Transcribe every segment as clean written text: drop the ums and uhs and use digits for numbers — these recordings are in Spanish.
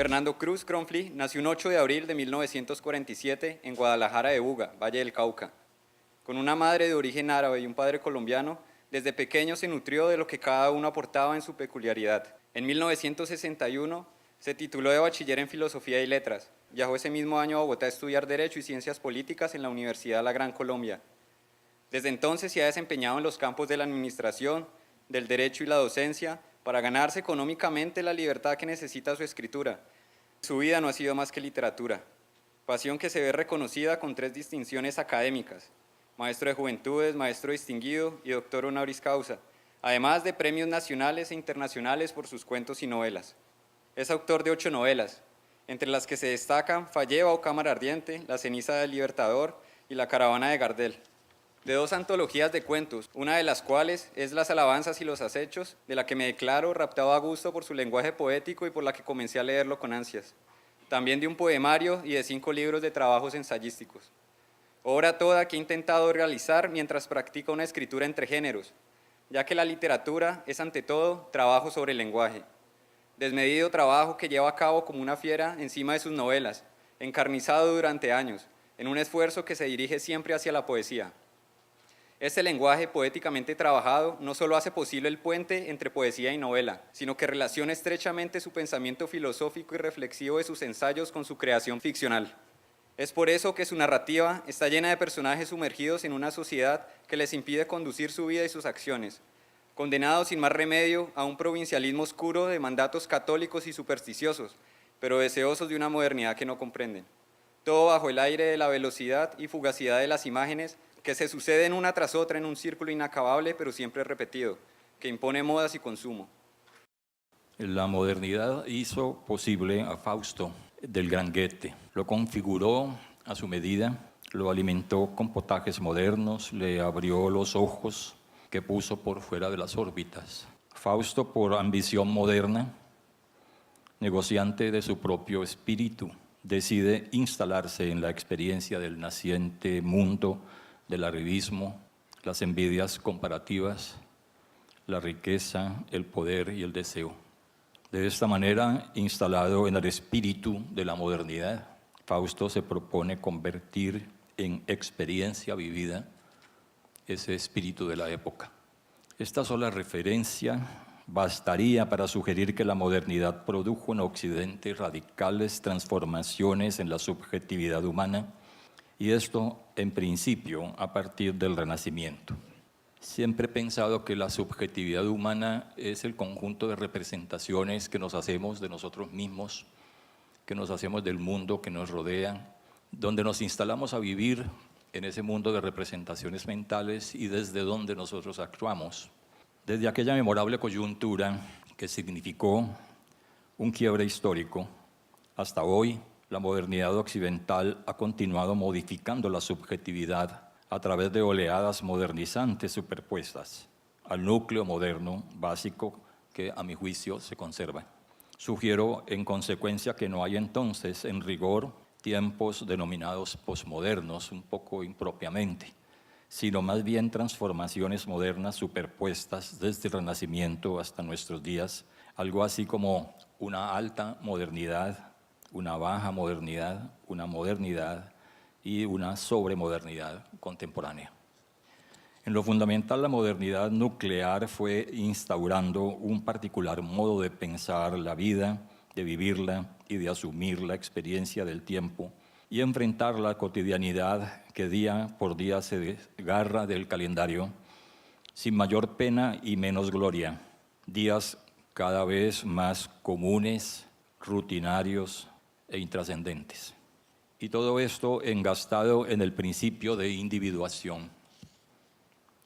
Fernando Cruz Cronfli nació un 8 de abril de 1947 en Guadalajara de Buga, Valle del Cauca. Con una madre de origen árabe y un padre colombiano, desde pequeño se nutrió de lo que cada uno aportaba en su peculiaridad. En 1961 se tituló de bachiller en Filosofía y Letras. Viajó ese mismo año a Bogotá a estudiar Derecho y Ciencias Políticas en la Universidad La Gran Colombia. Desde entonces se ha desempeñado en los campos de la administración, del derecho y la docencia para ganarse económicamente la libertad que necesita su escritura. Su vida no ha sido más que literatura, pasión que se ve reconocida con 3 distinciones académicas: maestro de juventudes, maestro distinguido y doctor honoris causa, además de premios nacionales e internacionales por sus cuentos y novelas. Es autor de 8 novelas, entre las que se destacan Falleva o Cámara Ardiente, La ceniza del Libertador y La caravana de Gardel. De 2 antologías de cuentos, una de las cuales es Las alabanzas y los acechos, de la que me declaro raptado a gusto por su lenguaje poético y por la que comencé a leerlo con ansias. También de un poemario y de 5 libros de trabajos ensayísticos. Obra toda que he intentado realizar mientras practico una escritura entre géneros, ya que la literatura es ante todo trabajo sobre el lenguaje. Desmedido trabajo que lleva a cabo como una fiera encima de sus novelas, encarnizado durante años, en un esfuerzo que se dirige siempre hacia la poesía. Este lenguaje poéticamente trabajado no solo hace posible el puente entre poesía y novela, sino que relaciona estrechamente su pensamiento filosófico y reflexivo de sus ensayos con su creación ficcional. Es por eso que su narrativa está llena de personajes sumergidos en una sociedad que les impide conducir su vida y sus acciones, condenados sin más remedio a un provincialismo oscuro de mandatos católicos y supersticiosos, pero deseosos de una modernidad que no comprenden. Todo bajo el aire de la velocidad y fugacidad de las imágenes que se suceden una tras otra en un círculo inacabable pero siempre repetido, que impone modas y consumo. La modernidad hizo posible a Fausto del gran Goethe. Lo configuró a su medida, lo alimentó con potajes modernos, le abrió los ojos que puso por fuera de las órbitas. Fausto, por ambición moderna, negociante de su propio espíritu, decide instalarse en la experiencia del naciente mundo del arribismo, las envidias comparativas, la riqueza, el poder y el deseo. De esta manera, instalado en el espíritu de la modernidad, Fausto se propone convertir en experiencia vivida ese espíritu de la época. Esta sola referencia bastaría para sugerir que la modernidad produjo en Occidente radicales transformaciones en la subjetividad humana, y esto, en principio, a partir del Renacimiento. Siempre he pensado que la subjetividad humana es el conjunto de representaciones que nos hacemos de nosotros mismos, que nos hacemos del mundo que nos rodea, donde nos instalamos a vivir en ese mundo de representaciones mentales y desde donde nosotros actuamos. Desde aquella memorable coyuntura que significó un quiebre histórico, hasta hoy, la modernidad occidental ha continuado modificando la subjetividad a través de oleadas modernizantes superpuestas al núcleo moderno básico que, a mi juicio, se conserva. Sugiero, en consecuencia, que no hay entonces, en rigor, tiempos denominados posmodernos, un poco impropiamente, sino más bien transformaciones modernas superpuestas desde el Renacimiento hasta nuestros días, algo así como una alta modernidad, una baja modernidad, una modernidad y una sobremodernidad contemporánea. En lo fundamental, la modernidad nuclear fue instaurando un particular modo de pensar la vida, de vivirla y de asumir la experiencia del tiempo y enfrentar la cotidianidad que día por día se desgarra del calendario sin mayor pena y menos gloria. Días cada vez más comunes, rutinarios e intrascendentes. Y todo esto engastado en el principio de individuación,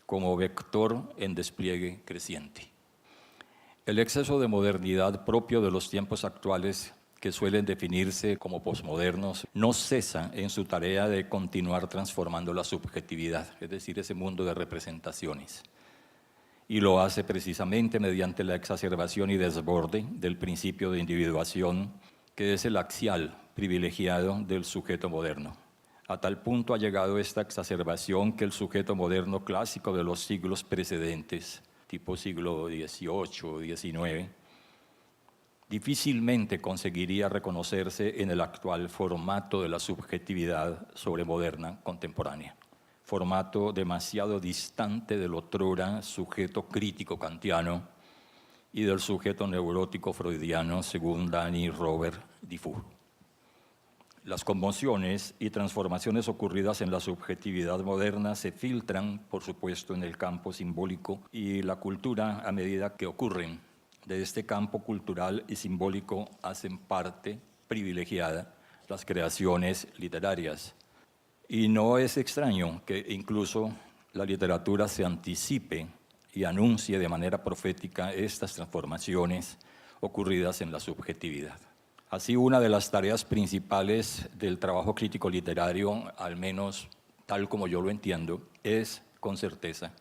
como vector en despliegue creciente. El exceso de modernidad propio de los tiempos actuales, que suelen definirse como posmodernos, no cesa en su tarea de continuar transformando la subjetividad, es decir, ese mundo de representaciones. Y lo hace precisamente mediante la exacerbación y desborde del principio de individuación, que es el axial privilegiado del sujeto moderno. A tal punto ha llegado esta exacerbación que el sujeto moderno clásico de los siglos precedentes, tipo siglo XVIII o XIX, difícilmente conseguiría reconocerse en el actual formato de la subjetividad sobremoderna contemporánea. Formato demasiado distante del otrora sujeto crítico kantiano y del sujeto neurótico freudiano, según Danny Robert Dufour. Las conmociones y transformaciones ocurridas en la subjetividad moderna se filtran, por supuesto, en el campo simbólico y la cultura a medida que ocurren. De este campo cultural y simbólico hacen parte privilegiada las creaciones literarias. Y no es extraño que incluso la literatura se anticipe y anuncie de manera profética estas transformaciones ocurridas en la subjetividad. Así, una de las tareas principales del trabajo crítico literario, al menos tal como yo lo entiendo, es, con certeza,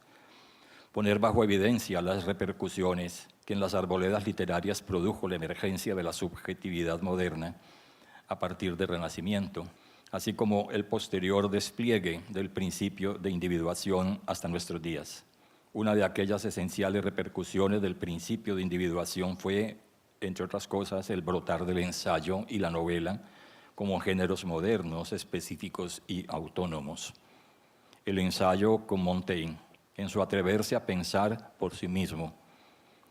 poner bajo evidencia las repercusiones que en las arboledas literarias produjo la emergencia de la subjetividad moderna a partir del Renacimiento, así como el posterior despliegue del principio de individuación hasta nuestros días. Una de aquellas esenciales repercusiones del principio de individuación fue, entre otras cosas, el brotar del ensayo y la novela como géneros modernos, específicos y autónomos. El ensayo con Montaigne, en su atreverse a pensar por sí mismo,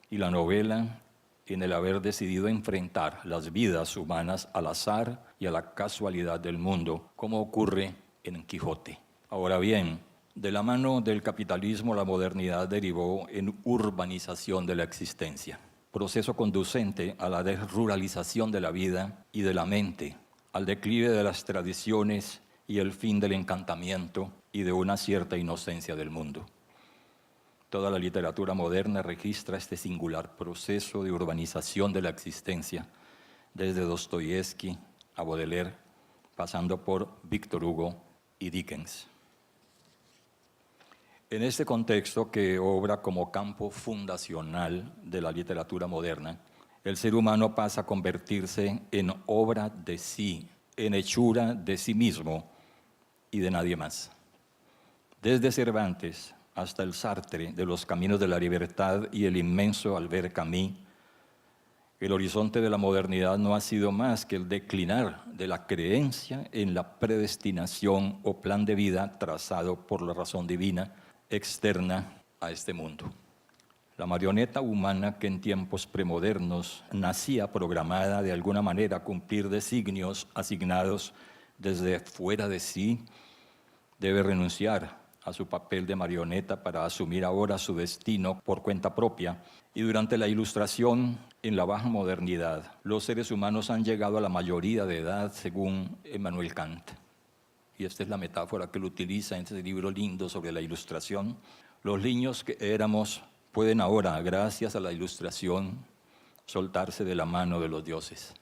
y la novela en el haber decidido enfrentar las vidas humanas al azar y a la casualidad del mundo, como ocurre en Quijote. Ahora bien, de la mano del capitalismo, la modernidad derivó en urbanización de la existencia, proceso conducente a la desruralización de la vida y de la mente, al declive de las tradiciones y el fin del encantamiento y de una cierta inocencia del mundo. Toda la literatura moderna registra este singular proceso de urbanización de la existencia, desde Dostoyevsky a Baudelaire, pasando por Víctor Hugo y Dickens. En este contexto, que obra como campo fundacional de la literatura moderna, el ser humano pasa a convertirse en obra de sí, en hechura de sí mismo y de nadie más. Desde Cervantes hasta el Sartre de los Caminos de la Libertad y el inmenso Albert Camus, el horizonte de la modernidad no ha sido más que el declinar de la creencia en la predestinación o plan de vida trazado por la razón divina externa a este mundo. La marioneta humana que en tiempos premodernos nacía programada de alguna manera a cumplir designios asignados desde fuera de sí, debe renunciar a su papel de marioneta para asumir ahora su destino por cuenta propia. Y durante la Ilustración, en la baja modernidad, los seres humanos han llegado a la mayoría de edad, según Immanuel Kant. Y esta es la metáfora que él utiliza en ese libro lindo sobre la Ilustración. Los niños que éramos pueden ahora, gracias a la Ilustración, soltarse de la mano de los dioses.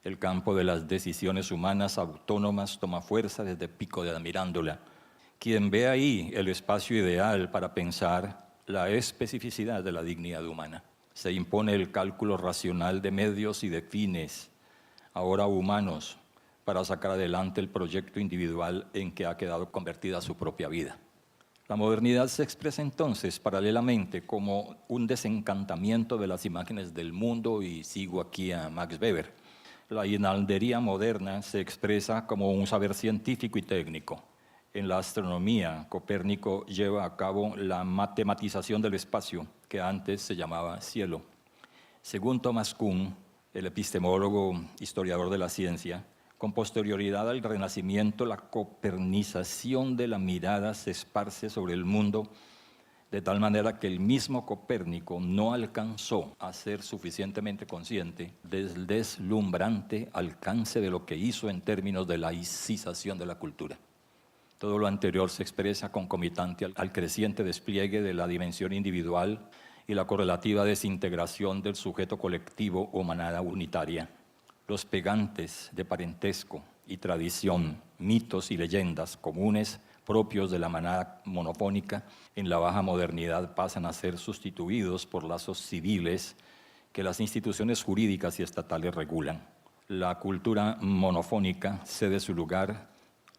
El campo de las decisiones humanas autónomas toma fuerza desde Pico de Admirándola. Quien ve ahí el espacio ideal para pensar la especificidad de la dignidad humana. Se impone el cálculo racional de medios y de fines, ahora humanos, para sacar adelante el proyecto individual en que ha quedado convertida su propia vida. La modernidad se expresa entonces paralelamente como un desencantamiento de las imágenes del mundo, y sigo aquí a Max Weber. La guirnaldería moderna se expresa como un saber científico y técnico. En la astronomía, Copérnico lleva a cabo la matematización del espacio, que antes se llamaba cielo. Según Thomas Kuhn, el epistemólogo historiador de la ciencia, con posterioridad al Renacimiento, la copernización de la mirada se esparce sobre el mundo de tal manera que el mismo Copérnico no alcanzó a ser suficientemente consciente del deslumbrante alcance de lo que hizo en términos de laicización de la cultura. Todo lo anterior se expresa concomitante al creciente despliegue de la dimensión individual y la correlativa desintegración del sujeto colectivo o manada unitaria. Los pegantes de parentesco y tradición, mitos y leyendas comunes propios de la manada monofónica, en la baja modernidad pasan a ser sustituidos por lazos civiles que las instituciones jurídicas y estatales regulan. La cultura monofónica cede su lugar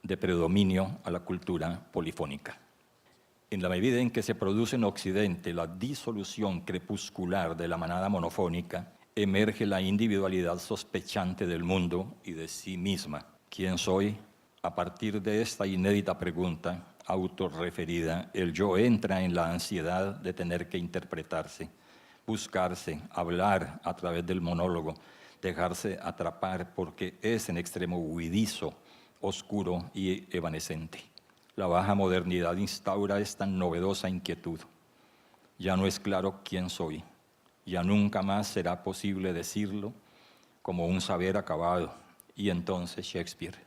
de predominio a la cultura polifónica. En la medida en que se produce en Occidente la disolución crepuscular de la manada monofónica, emerge la individualidad sospechante del mundo y de sí misma. ¿Quién soy? A partir de esta inédita pregunta autorreferida, el yo entra en la ansiedad de tener que interpretarse, buscarse, hablar a través del monólogo, dejarse atrapar porque es en extremo huidizo, oscuro y evanescente. La baja modernidad instaura esta novedosa inquietud. Ya no es claro quién soy, ya nunca más será posible decirlo como un saber acabado. Y entonces Shakespeare,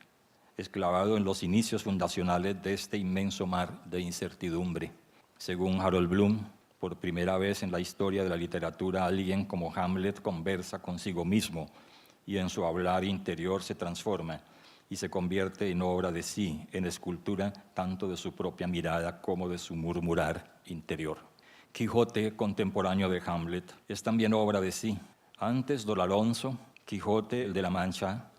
esclavado en los inicios fundacionales de este inmenso mar de incertidumbre. Según Harold Bloom, por primera vez en la historia de la literatura, alguien como Hamlet conversa consigo mismo y en su hablar interior se transforma y se convierte en obra de sí, en escultura tanto de su propia mirada como de su murmurar interior. Quijote, contemporáneo de Hamlet, es también obra de sí. Antes Don Alonso, Quijote, el de la Mancha,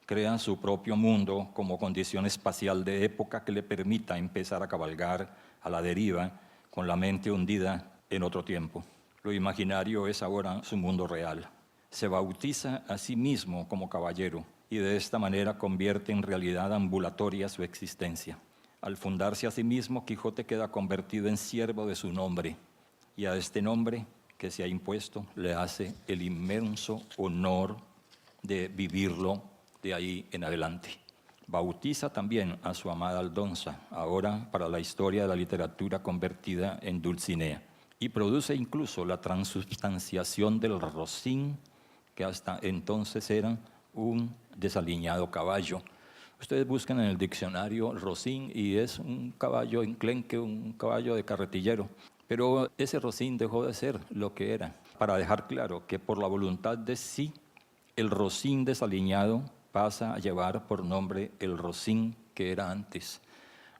crea su propio mundo como condición espacial de época que le permita empezar a cabalgar a la deriva con la mente hundida en otro tiempo. Lo imaginario es ahora su mundo real. Se bautiza a sí mismo como caballero y de esta manera convierte en realidad ambulatoria su existencia. Al fundarse a sí mismo, Quijote queda convertido en siervo de su nombre y a este nombre que se ha impuesto le hace el inmenso honor de vivirlo de ahí en adelante. Bautiza también a su amada Aldonza, ahora para la historia de la literatura convertida en Dulcinea, y produce incluso la transubstanciación del rocín, que hasta entonces era un desaliñado caballo. Ustedes buscan en el diccionario rocín y es un caballo enclenque, un caballo de carretillero, pero ese rocín dejó de ser lo que era, para dejar claro que por la voluntad de sí, el rocín desaliñado pasa a llevar por nombre el rocín que era antes,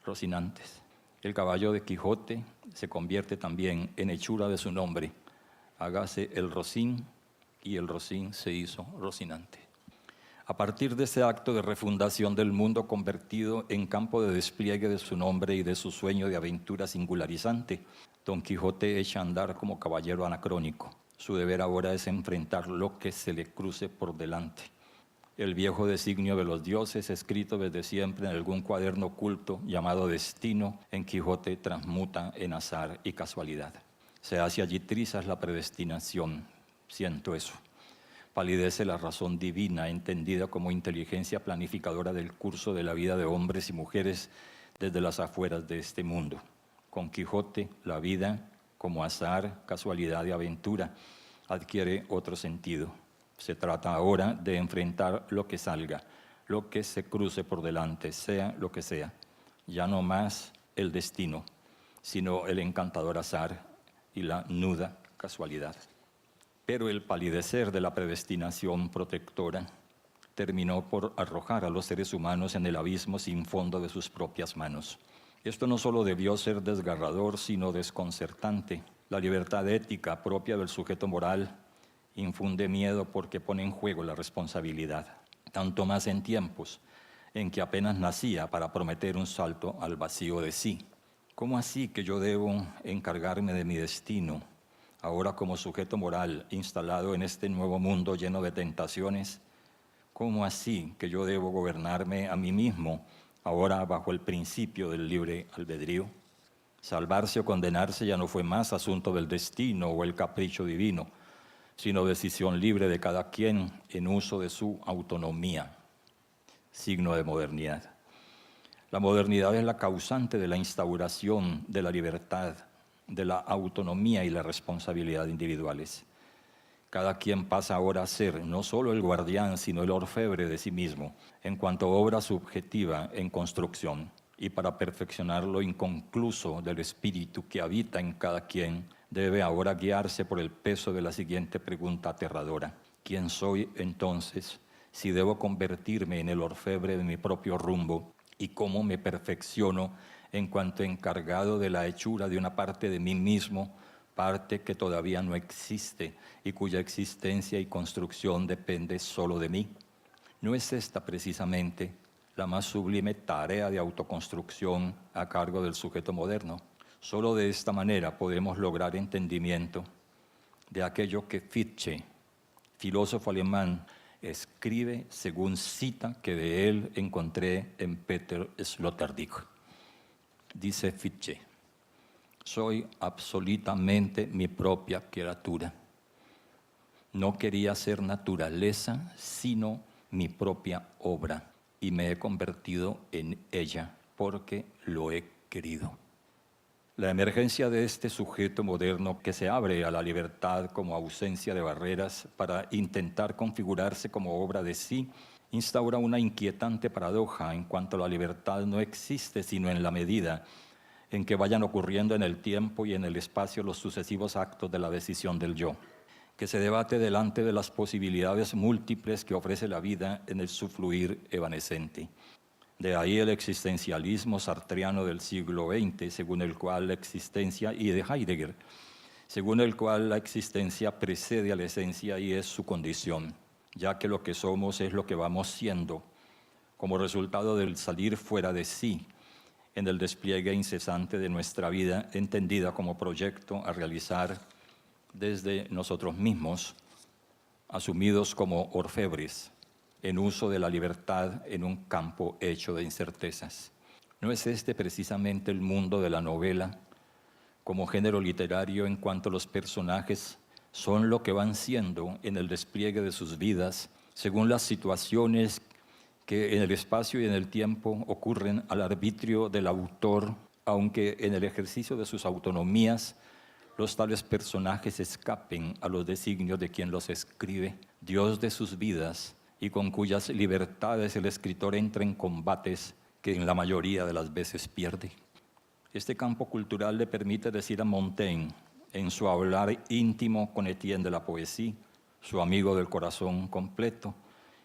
Rocinantes. El caballo de Quijote se convierte también en hechura de su nombre. Hágase el rocín y el rocín se hizo Rocinante. A partir de ese acto de refundación del mundo convertido en campo de despliegue de su nombre y de su sueño de aventura singularizante, Don Quijote echa a andar como caballero anacrónico. Su deber ahora es enfrentar lo que se le cruce por delante. El viejo designio de los dioses, escrito desde siempre en algún cuaderno oculto llamado destino, en Quijote transmuta en azar y casualidad. Se hace allí trizas la predestinación, siento eso. Palidece la razón divina, entendida como inteligencia planificadora del curso de la vida de hombres y mujeres desde las afueras de este mundo. Con Quijote, la vida, como azar, casualidad y aventura, adquiere otro sentido. Se trata ahora de enfrentar lo que salga, lo que se cruce por delante, sea lo que sea. Ya no más el destino, sino el encantador azar y la nuda casualidad. Pero el palidecer de la predestinación protectora terminó por arrojar a los seres humanos en el abismo sin fondo de sus propias manos. Esto no solo debió ser desgarrador, sino desconcertante. La libertad ética propia del sujeto moral infunde miedo porque pone en juego la responsabilidad, tanto más en tiempos en que apenas nacía para prometer un salto al vacío de sí. ¿Cómo así que yo debo encargarme de mi destino, ahora como sujeto moral instalado en este nuevo mundo lleno de tentaciones? ¿Cómo así que yo debo gobernarme a mí mismo, ahora bajo el principio del libre albedrío? Salvarse o condenarse ya no fue más asunto del destino o el capricho divino, sino decisión libre de cada quien en uso de su autonomía, signo de modernidad. La modernidad es la causante de la instauración de la libertad, de la autonomía y la responsabilidad individuales. Cada quien pasa ahora a ser no solo el guardián, sino el orfebre de sí mismo, en cuanto a obra subjetiva en construcción, y para perfeccionar lo inconcluso del espíritu que habita en cada quien, debe ahora guiarse por el peso de la siguiente pregunta aterradora. ¿Quién soy entonces si debo convertirme en el orfebre de mi propio rumbo? ¿Y cómo me perfecciono en cuanto encargado de la hechura de una parte de mí mismo, parte que todavía no existe y cuya existencia y construcción depende solo de mí? ¿No es esta precisamente la más sublime tarea de autoconstrucción a cargo del sujeto moderno? Solo de esta manera podemos lograr entendimiento de aquello que Fichte filósofo alemán, escribe según cita que de él encontré en Peter Sloterdijk. Dice Fichte: soy absolutamente mi propia criatura. No quería ser naturaleza, sino mi propia obra, y me he convertido en ella porque lo he querido. La emergencia de este sujeto moderno que se abre a la libertad como ausencia de barreras para intentar configurarse como obra de sí, instaura una inquietante paradoja en cuanto la libertad no existe sino en la medida en que vayan ocurriendo en el tiempo y en el espacio los sucesivos actos de la decisión del yo, que se debate delante de las posibilidades múltiples que ofrece la vida en el subfluir evanescente. De ahí el existencialismo sartreano del siglo XX, según el cual la existencia, y de Heidegger, según el cual la existencia precede a la esencia y es su condición, ya que lo que somos es lo que vamos siendo, como resultado del salir fuera de sí, en el despliegue incesante de nuestra vida, entendida como proyecto a realizar desde nosotros mismos, asumidos como orfebres, en uso de la libertad en un campo hecho de incertezas. ¿No es este precisamente el mundo de la novela como género literario en cuanto los personajes son lo que van siendo en el despliegue de sus vidas, según las situaciones que en el espacio y en el tiempo ocurren al arbitrio del autor, aunque en el ejercicio de sus autonomías los tales personajes escapen a los designios de quien los escribe, Dios de sus vidas, y con cuyas libertades el escritor entra en combates que en la mayoría de las veces pierde? Este campo cultural le permite decir a Montaigne, en su hablar íntimo con Etienne de la Poésie, su amigo del corazón completo,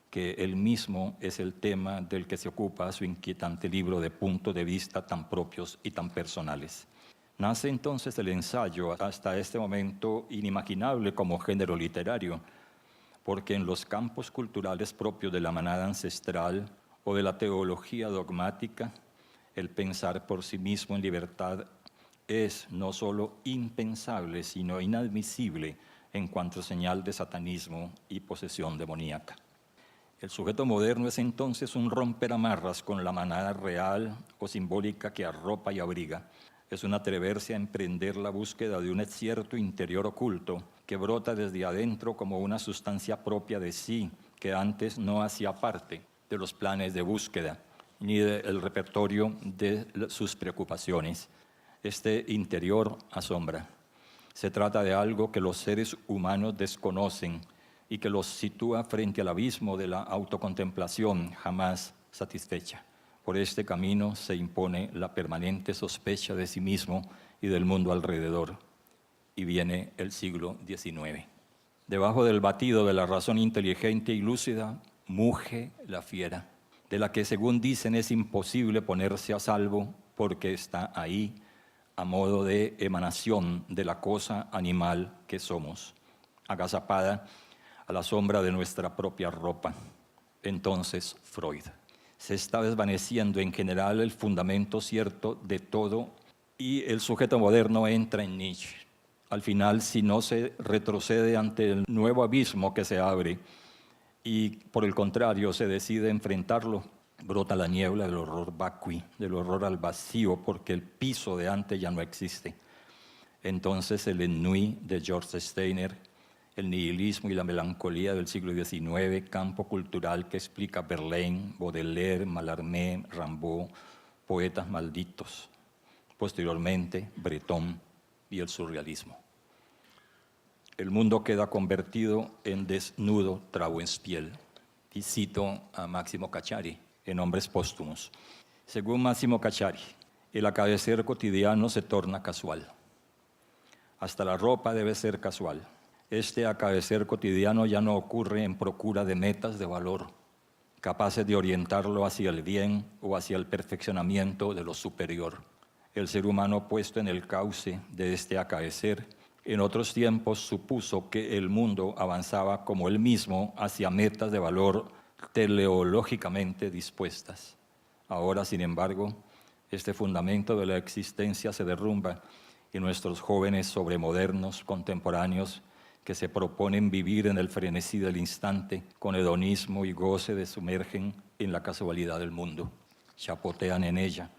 que él mismo es el tema del que se ocupa su inquietante libro de puntos de vista tan propios y tan personales. Nace entonces el ensayo, hasta este momento inimaginable como género literario, porque en los campos culturales propios de la manada ancestral o de la teología dogmática, el pensar por sí mismo en libertad es no solo impensable, sino inadmisible en cuanto señal de satanismo y posesión demoníaca. El sujeto moderno es entonces un romper amarras con la manada real o simbólica que arropa y abriga. Es un atreverse a emprender la búsqueda de un cierto interior oculto que brota desde adentro como una sustancia propia de sí, que antes no hacía parte de los planes de búsqueda ni del repertorio de sus preocupaciones. Este interior asombra. Se trata de algo que los seres humanos desconocen y que los sitúa frente al abismo de la autocontemplación jamás satisfecha. Por este camino se impone la permanente sospecha de sí mismo y del mundo alrededor. Y viene el siglo XIX. Debajo del batido de la razón inteligente y lúcida, muge la fiera, de la que según dicen es imposible ponerse a salvo porque está ahí a modo de emanación de la cosa animal que somos, agazapada a la sombra de nuestra propia ropa. Entonces Freud. Se está desvaneciendo en general el fundamento cierto de todo y el sujeto moderno entra en Nietzsche. Al final, si no se retrocede ante el nuevo abismo que se abre y por el contrario se decide enfrentarlo, brota la niebla del horror vacui, del horror al vacío, porque el piso de antes ya no existe. Entonces el ennui de George Steiner, el nihilismo y la melancolía del siglo XIX, campo cultural que explica Verlaine, Baudelaire, Mallarmé, Rimbaud, poetas malditos. Posteriormente, Breton y el surrealismo. El mundo queda convertido en desnudo trabuenspiel. Y cito a Máximo Cacciari en Hombres Póstumos. Según Máximo Cacciari, el acaecer cotidiano se torna casual. Hasta la ropa debe ser casual. Este acaecer cotidiano ya no ocurre en procura de metas de valor, capaces de orientarlo hacia el bien o hacia el perfeccionamiento de lo superior. El ser humano puesto en el cauce de este acaecer, en otros tiempos supuso que el mundo avanzaba como él mismo hacia metas de valor teleológicamente dispuestas. Ahora, sin embargo, este fundamento de la existencia se derrumba y nuestros jóvenes sobremodernos, contemporáneos, que se proponen vivir en el frenesí del instante, con hedonismo y goce se sumergen en la casualidad del mundo, chapotean en ella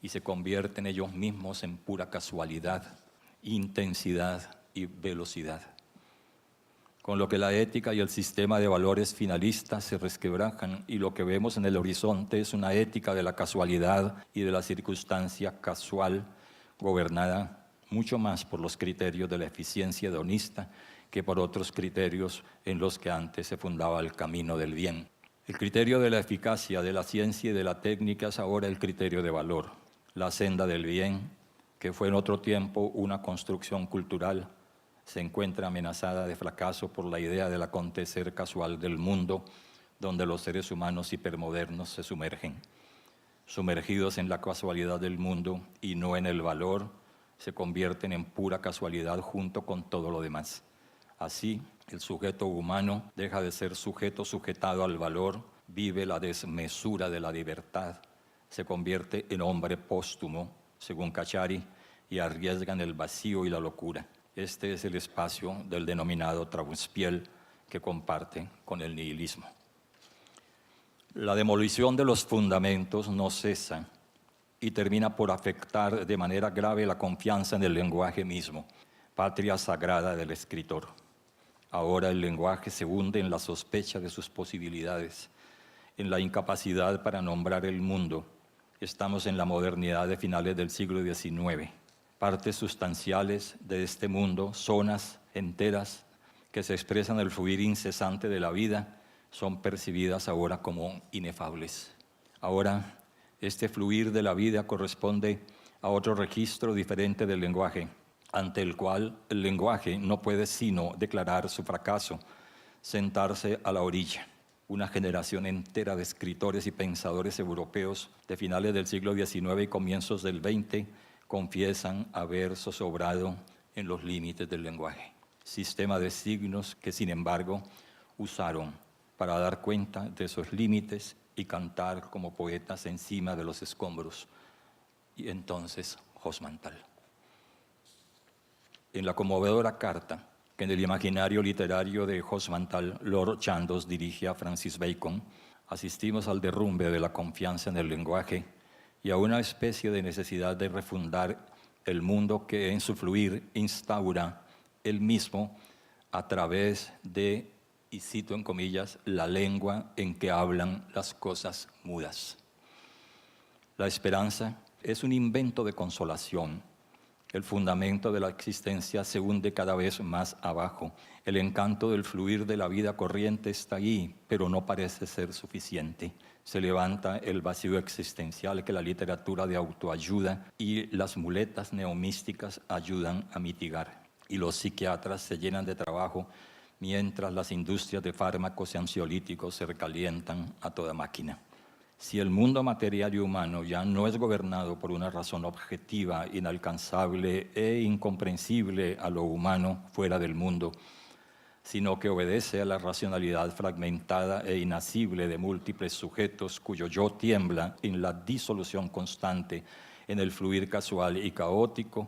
y se convierten ellos mismos en pura casualidad, intensidad y velocidad. Con lo que la ética y el sistema de valores finalistas se resquebrajan y lo que vemos en el horizonte es una ética de la casualidad y de la circunstancia casual, gobernada mucho más por los criterios de la eficiencia hedonista que por otros criterios en los que antes se fundaba el camino del bien. El criterio de la eficacia, de la ciencia y de la técnica es ahora el criterio de valor. La senda del bien, que fue en otro tiempo una construcción cultural, se encuentra amenazada de fracaso por la idea del acontecer casual del mundo, donde los seres humanos hipermodernos se sumergen. Sumergidos en la casualidad del mundo y no en el valor, se convierten en pura casualidad junto con todo lo demás. Así, el sujeto humano deja de ser sujeto sujetado al valor, vive la desmesura de la libertad, se convierte en hombre póstumo, según Cachari, y arriesga en el vacío y la locura. Este es el espacio del denominado Trauspiel que comparte con el nihilismo. La demolición de los fundamentos no cesa y termina por afectar de manera grave la confianza en el lenguaje mismo, patria sagrada del escritor. Ahora el lenguaje se hunde en la sospecha de sus posibilidades, en la incapacidad para nombrar el mundo. Estamos en la modernidad de finales del siglo XIX. Partes sustanciales de este mundo, zonas enteras que se expresan en el fluir incesante de la vida, son percibidas ahora como inefables. Ahora, este fluir de la vida corresponde a otro registro diferente del lenguaje, ante el cual el lenguaje no puede sino declarar su fracaso, sentarse a la orilla. Una generación entera de escritores y pensadores europeos de finales del siglo XIX y comienzos del XX confiesan haber zozobrado en los límites del lenguaje. Sistema de signos que, sin embargo, usaron para dar cuenta de esos límites y cantar como poetas encima de los escombros. Y entonces, Hosmantal. En la conmovedora carta que en el imaginario literario de Hosmantal, Lord Chandos dirige a Francis Bacon, asistimos al derrumbe de la confianza en el lenguaje y a una especie de necesidad de refundar el mundo que en su fluir instaura él mismo a través de, y cito en comillas, la lengua en que hablan las cosas mudas. La esperanza es un invento de consolación. El fundamento de la existencia se hunde cada vez más abajo. El encanto del fluir de la vida corriente está allí, pero no parece ser suficiente. Se levanta el vacío existencial que la literatura de autoayuda y las muletas neomísticas ayudan a mitigar. Y los psiquiatras se llenan de trabajo mientras las industrias de fármacos y ansiolíticos se recalientan a toda máquina. Si el mundo material y humano ya no es gobernado por una razón objetiva, inalcanzable e incomprensible a lo humano fuera del mundo, sino que obedece a la racionalidad fragmentada e inasible de múltiples sujetos cuyo yo tiembla en la disolución constante, en el fluir casual y caótico,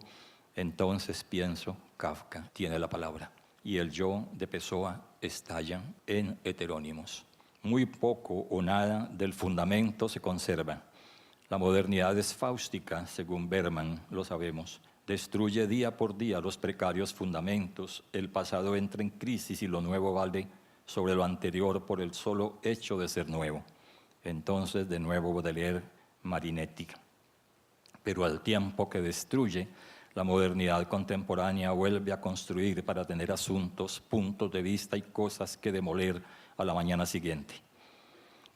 entonces pienso, Kafka tiene la palabra, y el yo de Pessoa estalla en heterónimos. Muy poco o nada del fundamento se conserva. La modernidad es fáustica, según Berman, lo sabemos. Destruye día por día los precarios fundamentos. El pasado entra en crisis y lo nuevo vale sobre lo anterior por el solo hecho de ser nuevo. Entonces, de nuevo, Baudelaire, Marinetti. Pero al tiempo que destruye, la modernidad contemporánea vuelve a construir para tener asuntos, puntos de vista y cosas que demoler a la mañana siguiente.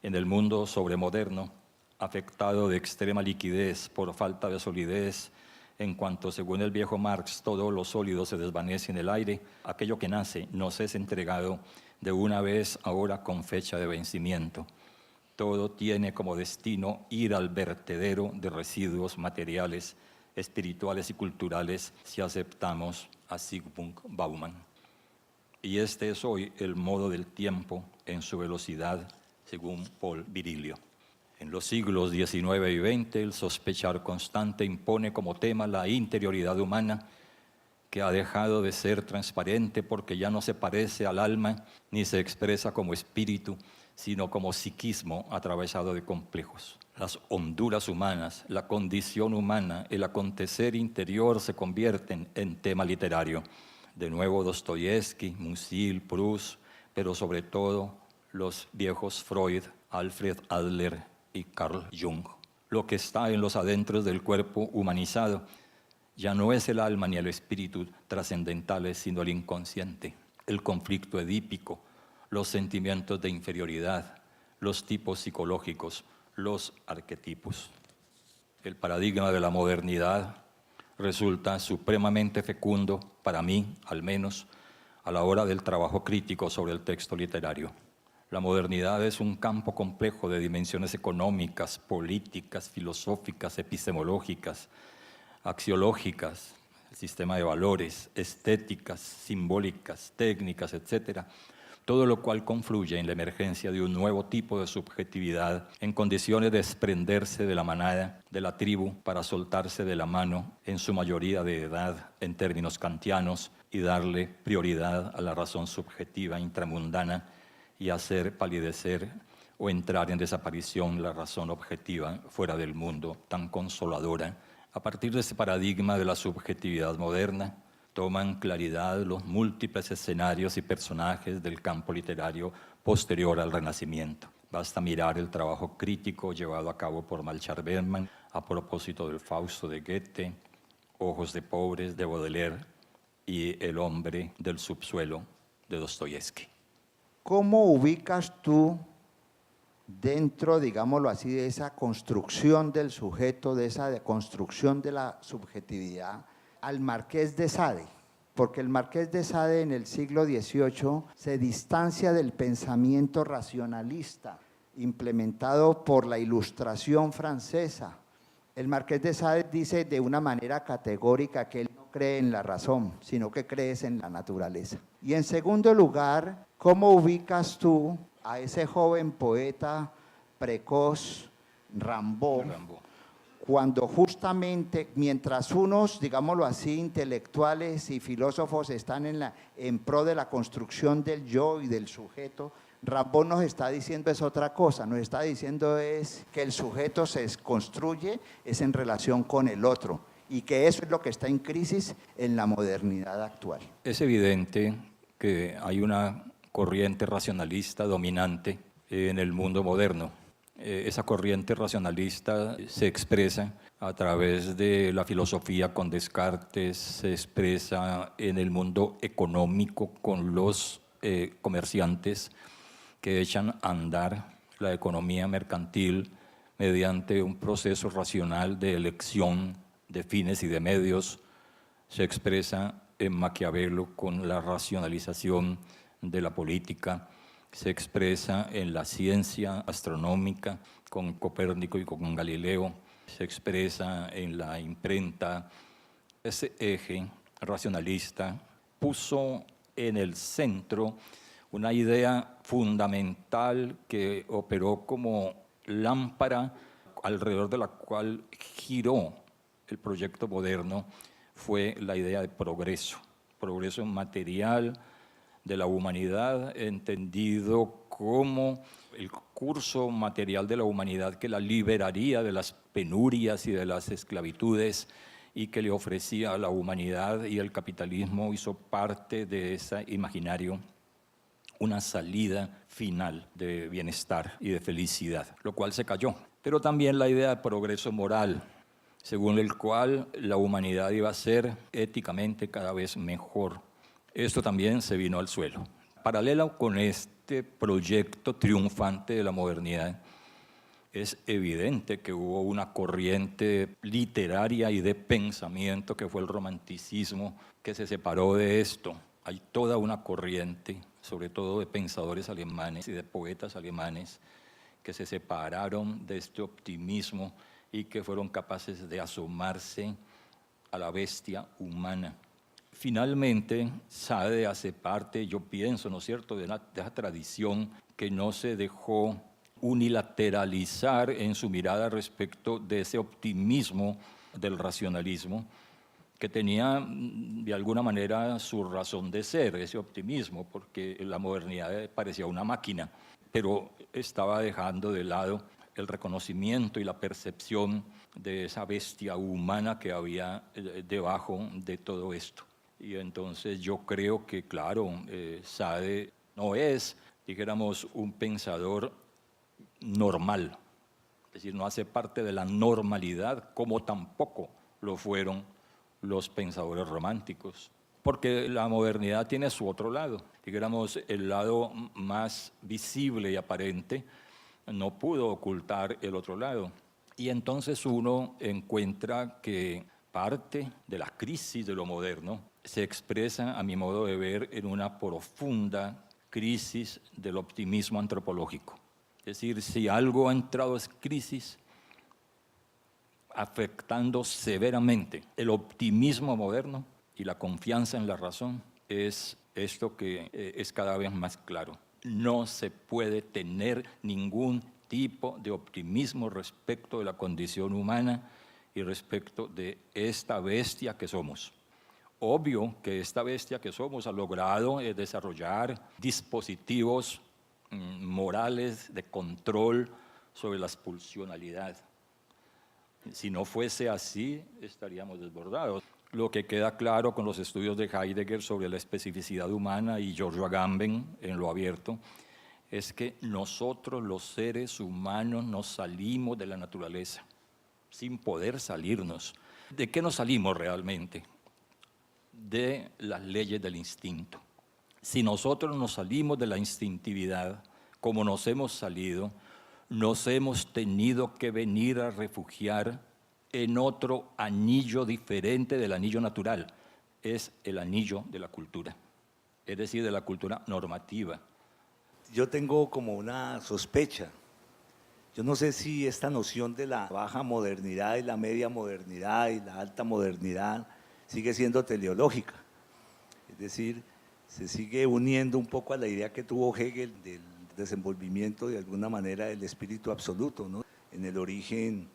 En el mundo sobremoderno, afectado de extrema liquidez por falta de solidez, en cuanto, según el viejo Marx, todo lo sólido se desvanece en el aire, aquello que nace nos es entregado de una vez ahora con fecha de vencimiento. Todo tiene como destino ir al vertedero de residuos materiales, espirituales y culturales si aceptamos a Zygmunt Bauman. Y este es hoy el modo del tiempo en su velocidad, según Paul Virilio. En los siglos XIX y XX, el sospechar constante impone como tema la interioridad humana que ha dejado de ser transparente porque ya no se parece al alma ni se expresa como espíritu, sino como psiquismo atravesado de complejos. Las honduras humanas, la condición humana, el acontecer interior se convierten en tema literario. De nuevo Dostoyevsky, Musil, Proust, pero sobre todo los viejos Freud, Alfred Adler y Carl Jung. Lo que está en los adentros del cuerpo humanizado ya no es el alma ni el espíritu trascendentales, sino el inconsciente, el conflicto edípico, los sentimientos de inferioridad, los tipos psicológicos, los arquetipos. El paradigma de la modernidad resulta supremamente fecundo, para mí al menos, a la hora del trabajo crítico sobre el texto literario. La modernidad es un campo complejo de dimensiones económicas, políticas, filosóficas, epistemológicas, axiológicas, el sistema de valores, estéticas, simbólicas, técnicas, etc., todo lo cual confluye en la emergencia de un nuevo tipo de subjetividad en condiciones de desprenderse de la manada, de la tribu, para soltarse de la mano, en su mayoría de edad, en términos kantianos, y darle prioridad a la razón subjetiva intramundana y hacer palidecer o entrar en desaparición la razón objetiva fuera del mundo tan consoladora. A partir de este paradigma de la subjetividad moderna, toman claridad los múltiples escenarios y personajes del campo literario posterior al Renacimiento. Basta mirar el trabajo crítico llevado a cabo por Melchior Bergman a propósito del Fausto de Goethe, Ojos de pobres de Baudelaire y El hombre del subsuelo de Dostoyevsky. ¿Cómo ubicas tú dentro, digámoslo así, de esa construcción del sujeto, de esa construcción de la subjetividad, al Marqués de Sade? Porque el Marqués de Sade en el siglo XVIII se distancia del pensamiento racionalista implementado por la Ilustración francesa. El Marqués de Sade dice de una manera categórica que él no cree en la razón, sino que cree en la naturaleza. Y en segundo lugar, ¿cómo ubicas tú a ese joven poeta precoz, Rimbaud, cuando justamente, mientras unos, digámoslo así, intelectuales y filósofos están en pro de la construcción del yo y del sujeto, Rimbaud nos está diciendo es otra cosa, nos está diciendo es que el sujeto se construye es en relación con el otro y que eso es lo que está en crisis en la modernidad actual. Es evidente que hay una corriente racionalista dominante en el mundo moderno. Esa corriente racionalista se expresa a través de la filosofía con Descartes, se expresa en el mundo económico con los comerciantes que echan a andar la economía mercantil mediante un proceso racional de elección de fines y de medios. Se expresa en Maquiavelo con la racionalización de la política, se expresa en la ciencia astronómica con Copérnico y con Galileo, se expresa en la imprenta. Ese eje racionalista puso en el centro una idea fundamental que operó como lámpara alrededor de la cual giró el proyecto moderno, fue la idea de progreso material de la humanidad, entendido como el curso material de la humanidad que la liberaría de las penurias y de las esclavitudes y que le ofrecía a la humanidad, y el capitalismo hizo parte de ese imaginario una salida final de bienestar y de felicidad, lo cual se cayó. Pero también la idea de progreso moral, según el cual la humanidad iba a ser éticamente cada vez mejor. Esto también se vino al suelo. Paralelo con este proyecto triunfante de la modernidad, es evidente que hubo una corriente literaria y de pensamiento que fue el romanticismo, que se separó de esto. Hay toda una corriente, sobre todo de pensadores alemanes y de poetas alemanes, que se separaron de este optimismo y que fueron capaces de asomarse a la bestia humana. Finalmente, Sade hace parte, yo pienso, ¿no es cierto?, de esa tradición que no se dejó unilateralizar en su mirada respecto de ese optimismo del racionalismo, que tenía de alguna manera su razón de ser, ese optimismo, porque la modernidad parecía una máquina, pero estaba dejando de lado el reconocimiento y la percepción de esa bestia humana que había debajo de todo esto. Y entonces yo creo que, claro, Sade no es, dijéramos, un pensador normal, es decir, no hace parte de la normalidad, como tampoco lo fueron los pensadores románticos, porque la modernidad tiene su otro lado, dijéramos, el lado más visible y aparente no pudo ocultar el otro lado. Y entonces uno encuentra que parte de la crisis de lo moderno se expresa, a mi modo de ver, en una profunda crisis del optimismo antropológico. Es decir, si algo ha entrado en crisis, afectando severamente el optimismo moderno y la confianza en la razón, es esto que es cada vez más claro. No se puede tener ningún tipo de optimismo respecto de la condición humana y respecto de esta bestia que somos. Obvio que esta bestia que somos ha logrado desarrollar dispositivos morales de control sobre la pulsionalidad. Si no fuese así, estaríamos desbordados. Lo que queda claro con los estudios de Heidegger sobre la especificidad humana y Giorgio Agamben en Lo Abierto es que nosotros los seres humanos nos salimos de la naturaleza sin poder salirnos. ¿De qué nos salimos realmente? De las leyes del instinto. Si nosotros nos salimos de la instintividad, como nos hemos salido, nos hemos tenido que venir a refugiar en otro anillo diferente del anillo natural. Es el anillo de la cultura, es decir, de la cultura normativa. Yo tengo como una sospecha. Yo no sé si esta noción de la baja modernidad y la media modernidad y la alta modernidad sigue siendo teleológica. Es decir, se sigue uniendo un poco a la idea que tuvo Hegel del desenvolvimiento de alguna manera del espíritu absoluto, ¿no? En el origen,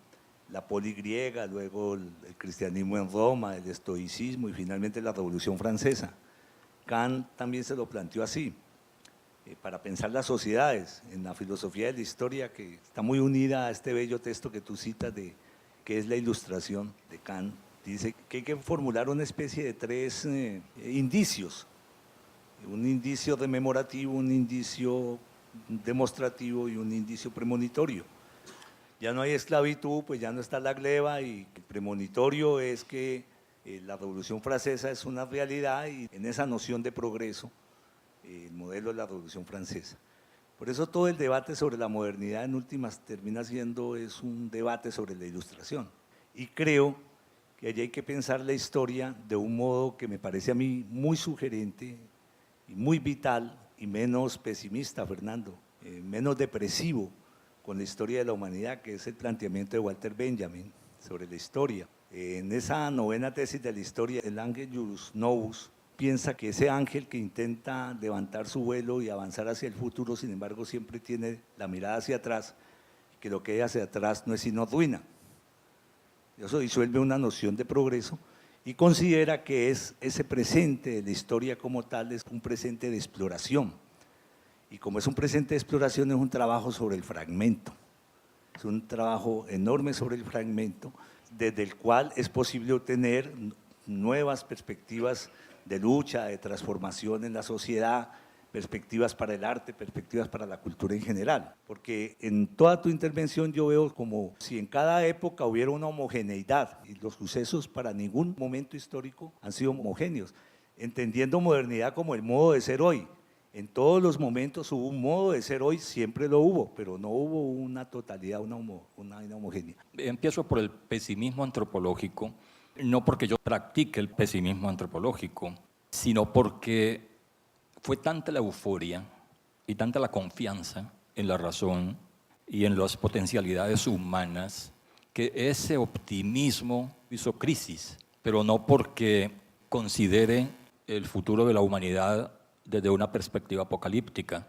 la poli griega, luego el cristianismo en Roma, el estoicismo y finalmente la Revolución Francesa. Kant también se lo planteó así. Para pensar las sociedades, en la filosofía de la historia, que está muy unida a este bello texto que tú citas, que es la Ilustración de Kant, dice que hay que formular una especie de tres indicios: un indicio rememorativo, un indicio demostrativo y un indicio premonitorio. Ya no hay esclavitud, pues ya no está la gleba, y el premonitorio es que la Revolución Francesa es una realidad, y en esa noción de progreso, el modelo de la Revolución Francesa. Por eso todo el debate sobre la modernidad en últimas termina siendo un debate sobre la Ilustración. Y creo que allí hay que pensar la historia de un modo que me parece a mí muy sugerente y muy vital y menos pesimista, Fernando, menos depresivo con la historia de la humanidad, que es el planteamiento de Walter Benjamin sobre la historia. En esa novena tesis de la historia, el Angelus Novus piensa que ese ángel que intenta levantar su vuelo y avanzar hacia el futuro, sin embargo, siempre tiene la mirada hacia atrás, que lo que hay hacia atrás no es sino ruina. Eso disuelve una noción de progreso y considera que ese presente de la historia como tal es un presente de exploración. Y como es un presente de exploración, es un trabajo sobre el fragmento. Es un trabajo enorme sobre el fragmento, desde el cual es posible obtener nuevas perspectivas de lucha, de transformación en la sociedad, perspectivas para el arte, perspectivas para la cultura en general. Porque en toda tu intervención yo veo como si en cada época hubiera una homogeneidad, y los sucesos para ningún momento histórico han sido homogéneos, entendiendo modernidad como el modo de ser hoy. En todos los momentos hubo un modo de ser hoy, siempre lo hubo, pero no hubo una totalidad, una homogénea. Empiezo por el pesimismo antropológico, no porque yo practique el pesimismo antropológico, sino porque fue tanta la euforia y tanta la confianza en la razón y en las potencialidades humanas que ese optimismo hizo crisis, pero no porque considere el futuro de la humanidad desde una perspectiva apocalíptica,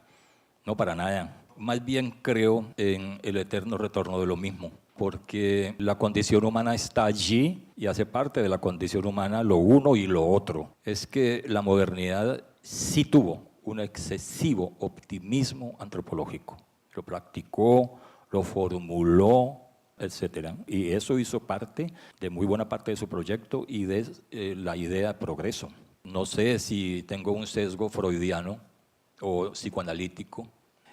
no para nada. Más bien creo en el eterno retorno de lo mismo. porque la condición humana está allí y hace parte de la condición humana lo uno y lo otro. Es que la modernidad sí tuvo un excesivo optimismo antropológico. Lo practicó, lo formuló, etcétera. Y eso hizo parte de muy buena parte de su proyecto y de la idea de progreso. No sé si tengo un sesgo freudiano o psicoanalítico,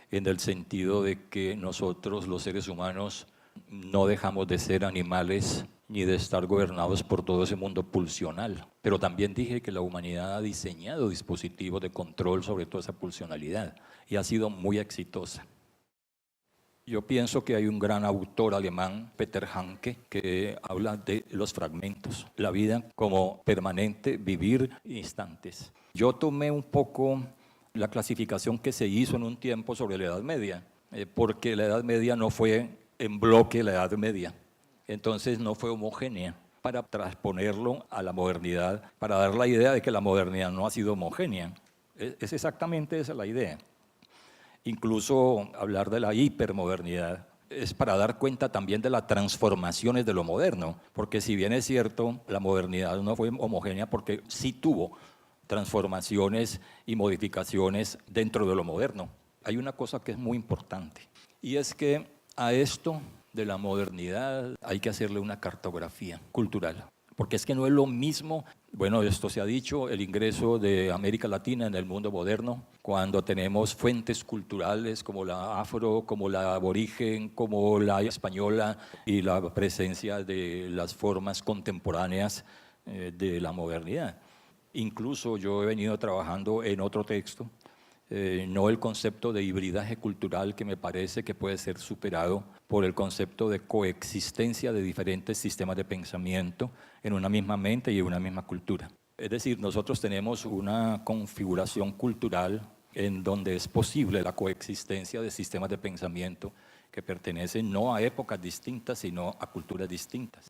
en el sentido de que nosotros, los seres humanos, no dejamos de ser animales ni de estar gobernados por todo ese mundo pulsional. Pero también dije que la humanidad ha diseñado dispositivos de control sobre toda esa pulsionalidad y ha sido muy exitosa. Yo pienso que hay un gran autor alemán, Peter Hanke, que habla de los fragmentos, la vida como permanente, vivir instantes. Yo tomé un poco la clasificación que se hizo en un tiempo sobre la Edad Media, porque la Edad Media no fue en bloque la Edad Media, entonces no fue homogénea. Para transponerlo a la modernidad, para dar la idea de que la modernidad no ha sido homogénea, es exactamente esa la idea. Incluso hablar de la hipermodernidad es para dar cuenta también de las transformaciones de lo moderno, porque si bien es cierto, la modernidad no fue homogénea porque sí tuvo transformaciones y modificaciones dentro de lo moderno. Hay una cosa que es muy importante, y es que a esto de la modernidad hay que hacerle una cartografía cultural, porque es que no es lo mismo, bueno, esto se ha dicho, el ingreso de América Latina en el mundo moderno, cuando tenemos fuentes culturales como la afro, como la aborigen, como la española, y la presencia de las formas contemporáneas de la modernidad. Incluso yo he venido trabajando en otro texto, no el concepto de hibridaje cultural, que me parece que puede ser superado por el concepto de coexistencia de diferentes sistemas de pensamiento en una misma mente y en una misma cultura. Es decir, nosotros tenemos una configuración cultural en donde es posible la coexistencia de sistemas de pensamiento que pertenecen no a épocas distintas, sino a culturas distintas.